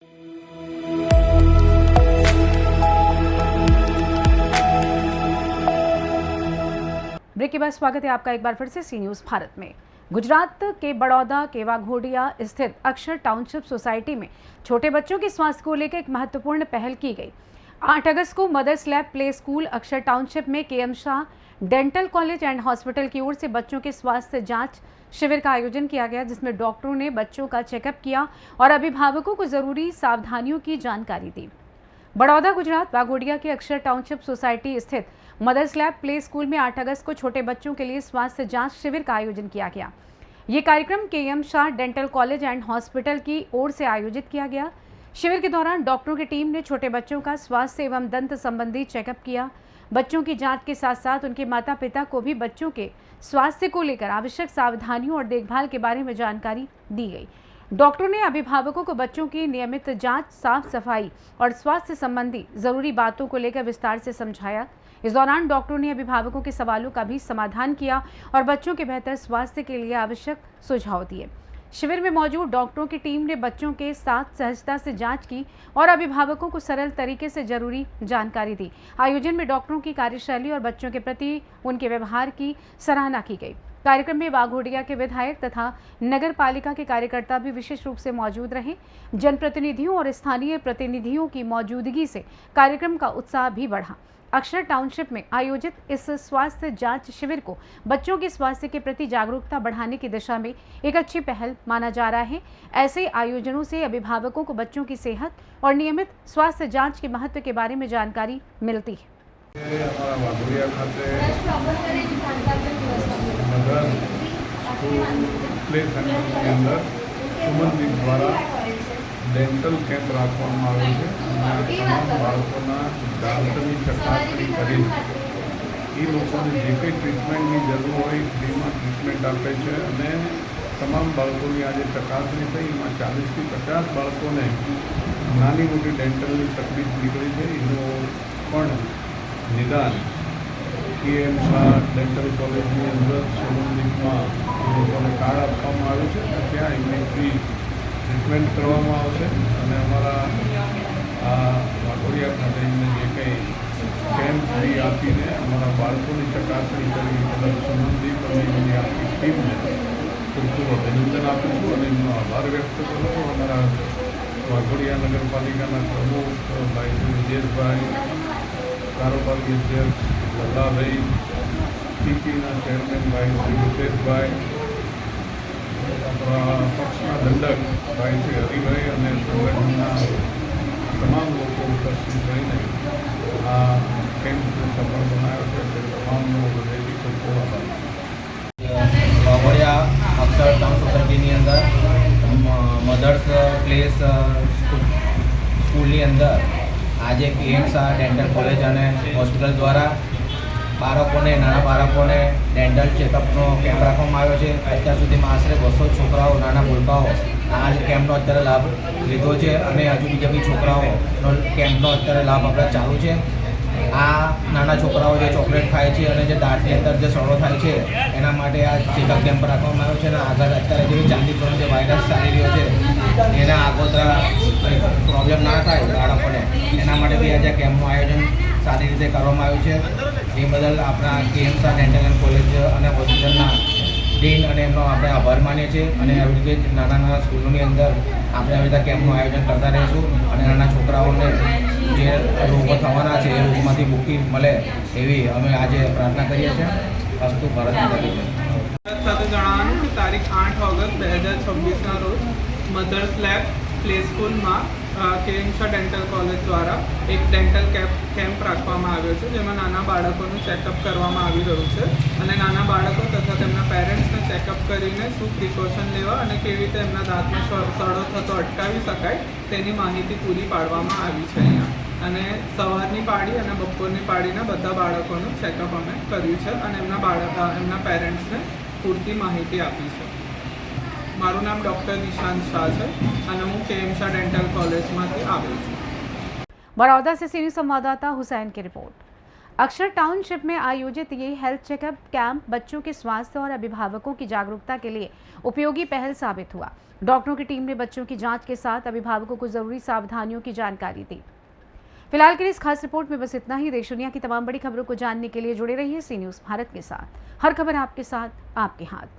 Break के बाद स्वागत है आपका एक बार फिर से सी न्यूज़ भारत में। गुजरात के बड़ौदा के वाघोडिया स्थित अक्षर टाउनशिप सोसाइटी में छोटे बच्चों के स्वास्थ्य को लेकर एक महत्वपूर्ण पहल की गई। 8 अगस्त को mother's lab play school Akshar township में K M Shah dental college and hospital की ओर से बच्चों के स्वास्थ्य जांच शिविर का आयोजन किया गया, जिसमें डॉक्टरों ने बच्चों का चेकअप किया और अभिभावकों को जरूरी सावधानियों की जानकारी दी। बड़ौदा गुजरात वाघोडिया के अक्षर टाउनशिप सोसाइटी स्थित मदर्स लैब प्ले स्कूल में 8 अगस्त को छोटे बच्चों के लिए स्वास्थ्य जांच शिविर का आयोजन किया गया। ये कार्यक्रम K M Shah dental college and hospital की ओर से आयोजित किया गया। शिविर के दौरान डॉक्टरों की टीम ने छोटे बच्चों का स्वास्थ्य एवं दंत संबंधी चेकअप किया। बच्चों की जांच के साथ साथ उनके माता पिता को भी बच्चों के स्वास्थ्य को लेकर आवश्यक सावधानियों और देखभाल के बारे में जानकारी दी गई। डॉक्टरों ने अभिभावकों को बच्चों की नियमित जांच, साफ सफाई और स्वास्थ्य संबंधी जरूरी बातों को लेकर विस्तार से समझाया। इस दौरान डॉक्टरों ने अभिभावकों के सवालों का भी समाधान किया और बच्चों के बेहतर स्वास्थ्य के लिए आवश्यक सुझाव दिए। शिविर में मौजूद डॉक्टरों की टीम ने बच्चों के साथ सहजता से जांच की और अभिभावकों को सरल तरीके से जरूरी जानकारी दी। आयोजन में डॉक्टरों की कार्यशैली और बच्चों के प्रति उनके व्यवहार की सराहना की गई। कार्यक्रम में वाघोडिया के विधायक तथा नगर पालिका के कार्यकर्ता भी विशेष रूप से मौजूद रहे। जनप्रतिनिधियों और स्थानीय प्रतिनिधियों की मौजूदगी से कार्यक्रम का उत्साह भी बढ़ा। अक्षर टाउनशिप में आयोजित इस स्वास्थ्य जांच शिविर को बच्चों के स्वास्थ्य के प्रति जागरूकता बढ़ाने की दिशा में एक अच्छी पहल माना जा रहा है। ऐसे आयोजनों से अभिभावकों को बच्चों की सेहत और नियमित स्वास्थ्य जांच के महत्व के बारे में जानकारी मिलती है। डेंटल केम्प રાખવામાં આવે છે અને તમામ બાળકોના દાંતની ચકાસણી કરી એ લોકોને જે કંઈ ટ્રીટમેન્ટની જરૂર હોય ફ્રીમાં ટ્રીટમેન્ટ આપે છે અને તમામ બાળકોની આજે ચકાસણી થઈ એમાં 40થી 50 બાળકોને નાની મોટી ડેન્ટલની તકલીફ નીકળી છે એનું પણ નિદાન કેએમ શાહ ડેન્ટલ કોલેજની અંદર સંબંધિતમાં એ લોકોને કાર્ડ આપવામાં આવ્યું છે અને ત્યાં એમની ફ્રી ટ્રીટમેન્ટ કરવામાં આવશે અને અમારા વાઘોડિયા ખાતે જે કંઈ કેમ્પ ફ્રી આપીને અમારા બાળકોની ચકાસણી કરી બધા સંબંધિત અને એમની આખી ટીમને ખૂબ ખૂબ અભિનંદન આપું છું અને એમનો આભાર વ્યક્ત કરું છું। અમારા વાઘોડિયા નગરપાલિકાના પ્રમુખ ભાઈ શ્રી વિજેશભાઈ, કારોબારી અધ્યક્ષ લલ્લાભાઈ, પીપીના ચેરમેન ભાઈ શ્રી મુકેશભાઈ, પક્ષના દંડક ભાઈ શ્રી હરિભાઈ અને સંગઠનના તમામ લોકો ઉપસ્થિત રહીને આ કેમ્પને સફળ બનાવ્યો છે તે તમામનો હૃદયથી ખૂબ ખૂબ આભાર। વાઘોડિયા અક્ષર ટાઉન સોસાયટીની અંદર મધર્સ પ્લેસ સ્કૂલની અંદર આજે કેએમ શાહ ડેન્ટલ કોલેજ અને હોસ્પિટલ દ્વારા બાળકોને, નાના બાળકોને ડેન્ટલ ચેકઅપનો કેમ્પ રાખવામાં આવ્યો છે। અત્યાર સુધીમાં આશરે 200 છોકરાઓ, નાના ભૂલકાઓ આ કેમ્પનો અત્યારે લાભ લીધો છે અને હજુ બીજા બી છોકરાઓનો કેમ્પનો અત્યારે લાભ આપણે ચાલુ છે। આ નાના છોકરાઓ જે ચોકલેટ ખાય છે અને જે દાંતની અંદર જે સડો થાય છે એના માટે આ ચેકઅપ કેમ્પ રાખવામાં આવ્યો છે અને આગળ અત્યારે જે ચાંદીપુરનો જે વાયરસ ચાલી રહ્યો છે એના આગોતરા પ્રોબ્લેમ ના થાય બાળકોને એના માટે બી આજે કેમ્પનું આયોજન સારી રીતે કરવામાં આવ્યું છે। એ બદલ આપણા KM Shah dental and college અને હોસ્પિટલના ડીન અને એમનો આપણે આભાર માનીએ છીએ અને આવી રીતે નાના નાના સ્કૂલોની અંદર આપણે આવી રીતે કેમ્પનું આયોજન કરતા રહીશું અને નાના છોકરાઓને જે રોગો થવાના છે એ રોગમાંથી મુક્તિ મળે એવી અમે આજે પ્રાર્થના કરીએ છીએ। અસ્તુ ભારત માતા કી જય। સાથે જણાવવાનું કે તારીખ 8 ઓગસ્ટ 2026ના રોજ મધર્સ લેબ પ્લે સ્કૂલમાં કેએમ શાહ ડેન્ટલ કોલેજ દ્વારા એક ડેન્ટલ કેમ્પ રાખવામાં આવ્યો છે, જેમાં નાના બાળકોનું ચેકઅપ કરવામાં આવી રહ્યું છે અને નાના બાળકો તથા તેમના પેરેન્ટ્સને ચેકઅપ કરીને શું પ્રિકોશન લેવા અને કેવી રીતે એમના દાંતનો સડો થતો અટકાવી શકાય તેની માહિતી પૂરી પાડવામાં આવી છે અહીંયા। અને સવારની પાળી અને બપોરની પાળીના બધા બાળકોનું ચેકઅપ અમે કર્યું છે અને એમના પેરેન્ટ્સને પૂરતી માહિતી આપી છે। મારું નામ ડૉક્ટર દિશાંત શાહ છે અને હું કેએમ શાહ डेंटल कॉलेज में आव्યું છું। बड़ौदा से सीनियर संवाददाता हुसैन की रिपोर्ट। अक्षर टाउनशिप में आयोजित ये हेल्थ चेकअप कैंप बच्चों के स्वास्थ्य और अभिभावकों की जागरूकता के लिए उपयोगी पहल साबित हुआ। डॉक्टरों की टीम ने बच्चों की जांच के साथ अभिभावकों को जरूरी सावधानियों की जानकारी दी। फिलहाल के लिए इस खास रिपोर्ट में बस इतना ही। देश दुनिया की तमाम बड़ी खबरों को जानने के लिए जुड़े रहिए सी न्यूज़ भारत के साथ। हर खबर आपके साथ, आपके हाथ।